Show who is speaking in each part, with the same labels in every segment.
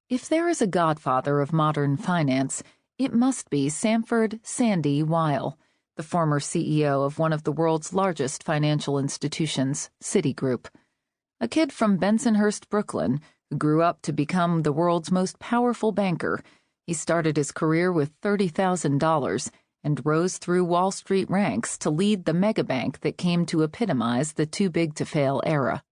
Speaker 1: If there is a godfather of modern finance, it must be Sanford "Sandy" Weill, the former CEO of one of the world's largest financial institutions, Citigroup. A kid from Bensonhurst, Brooklyn, who grew up to become the world's most powerful banker, he started his career with $30,000 and rose through Wall Street ranks to lead the megabank that came to epitomize the too-big-to-fail era.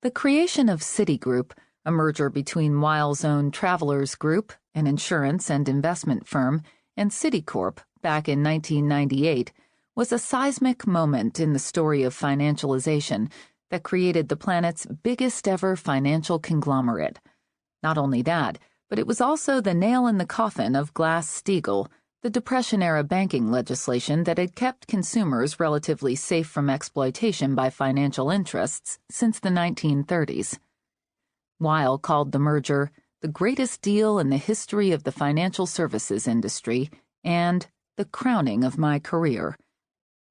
Speaker 1: The creation of Citigroup, a merger between Weill's own Travelers Group, an insurance and investment firm, and Citicorp back in 1998, was a seismic moment in the story of financialization that created the planet's biggest-ever financial conglomerate. Not only that, but it was also the nail in the coffin of Glass-Steagall, the Depression-era banking legislation that had kept consumers relatively safe from exploitation by financial interests since the 1930s. Weill called the merger the greatest deal in the history of the financial services industry and the crowning of my career.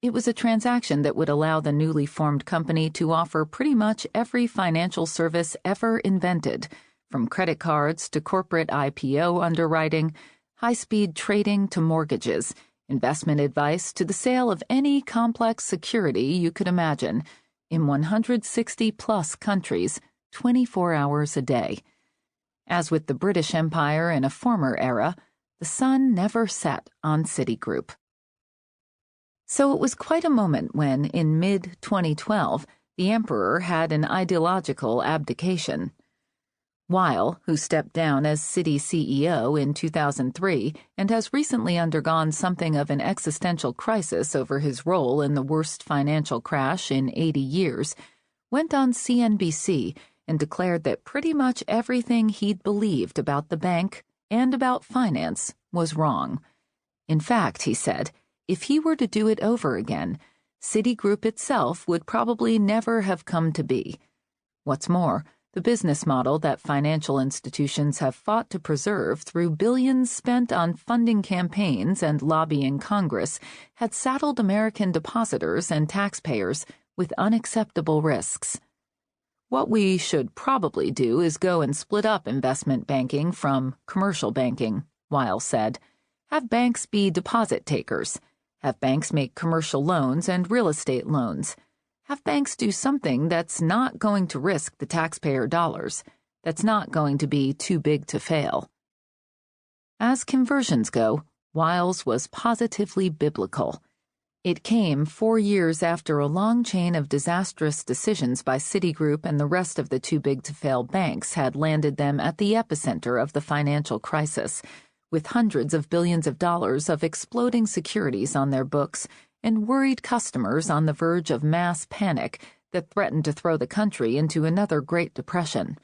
Speaker 1: It was a transaction that would allow the newly formed company to offer pretty much every financial service ever invented, from credit cards to corporate IPO underwriting, high-speed trading to mortgages, investment advice to the sale of any complex security you could imagine, in 160-plus countries, 24 hours a day. As with the British Empire in a former era, the sun never set on Citigroup. So it was quite a moment when, in mid-2012, the emperor had an ideological abdication. Weill, who stepped down as Citi CEO in 2003 and has recently undergone something of an existential crisis over his role in the worst financial crash in 80 years, went on CNBC and declared that pretty much everything he'd believed about the bank and about finance was wrong. In fact, he said, if he were to do it over again, Citigroup itself would probably never have come to be. What's more, the business model that financial institutions have fought to preserve through billions spent on funding campaigns and lobbying Congress had saddled American depositors and taxpayers with unacceptable risks. What we should probably do is go and split up investment banking from commercial banking, Weill said. Have banks be deposit takers. Have banks make commercial loans and real estate loans. Have banks do something that's not going to risk the taxpayer dollars, that's not going to be too big to fail. As conversions go, Weill's was positively biblical. It came 4 years after a long chain of disastrous decisions by Citigroup and the rest of the too-big-to-fail banks had landed them at the epicenter of the financial crisis, with hundreds of billions of dollars of exploding securities on their books and worried customers on the verge of mass panic that threatened to throw the country into another Great Depression.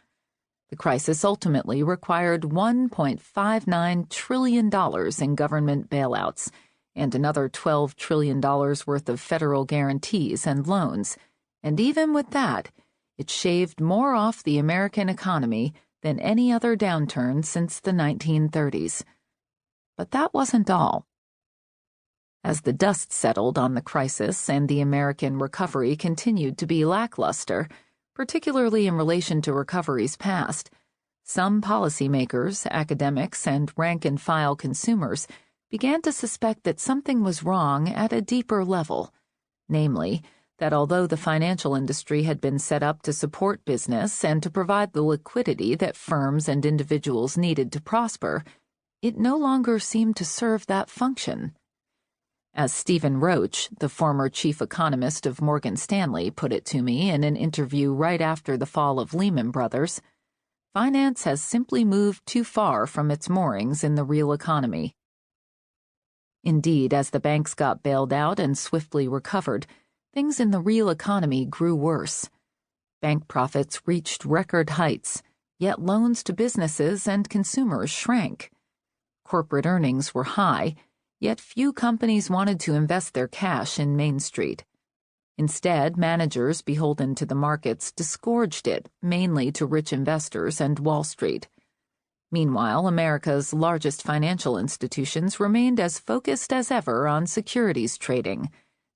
Speaker 1: The crisis ultimately required $1.59 trillion in government bailouts and another $12 trillion worth of federal guarantees and loans, and even with that, it shaved more off the American economy than any other downturn since the 1930s. But that wasn't all. As the dust settled on the crisis and the American recovery continued to be lackluster, particularly in relation to recoveries past, some policymakers, academics, and rank-and-file consumers began to suspect that something was wrong at a deeper level, namely, that although the financial industry had been set up to support business and to provide the liquidity that firms and individuals needed to prosper, it no longer seemed to serve that function. As Stephen Roach, the former chief economist of Morgan Stanley, put it to me in an interview right after the fall of Lehman Brothers, finance has simply moved too far from its moorings in the real economy. Indeed, as the banks got bailed out and swiftly recovered, things in the real economy grew worse. Bank profits reached record heights, yet loans to businesses and consumers shrank. Corporate earnings were high, yet few companies wanted to invest their cash in Main Street. Instead, managers beholden to the markets disgorged it, mainly to rich investors and Wall Street. Meanwhile, America's largest financial institutions remained as focused as ever on securities trading,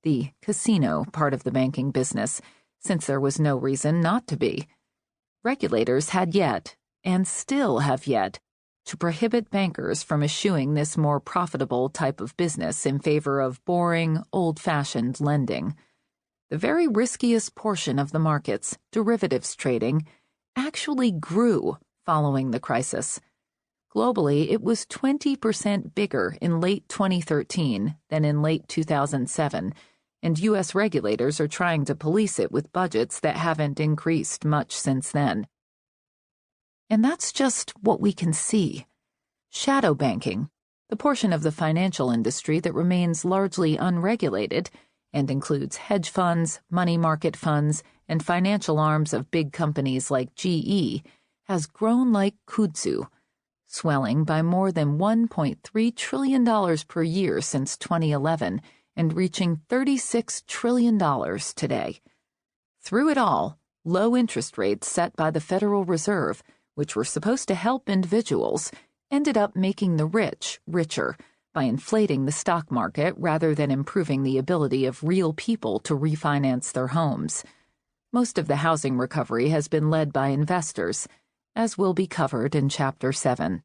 Speaker 1: the casino part of the banking business, since there was no reason not to be. Regulators had yet, and still have yet to prohibit bankers from eschewing this more profitable type of business in favor of boring, old-fashioned lending. The very riskiest portion of the markets, derivatives trading, actually grew following the crisis. Globally, it was 20% bigger in late 2013 than in late 2007, and U.S. regulators are trying to police it with budgets that haven't increased much since then. And that's just what we can see. Shadow banking, the portion of the financial industry that remains largely unregulated and includes hedge funds, money market funds, and financial arms of big companies like GE, has grown like kudzu, swelling by more than $1.3 trillion per year since 2011 and reaching $36 trillion today. Through it all, low interest rates set by the Federal Reserve, which were supposed to help individuals, ended up making the rich richer by inflating the stock market rather than improving the ability of real people to refinance their homes. Most of the housing recovery has been led by investors, as will be covered in Chapter 7.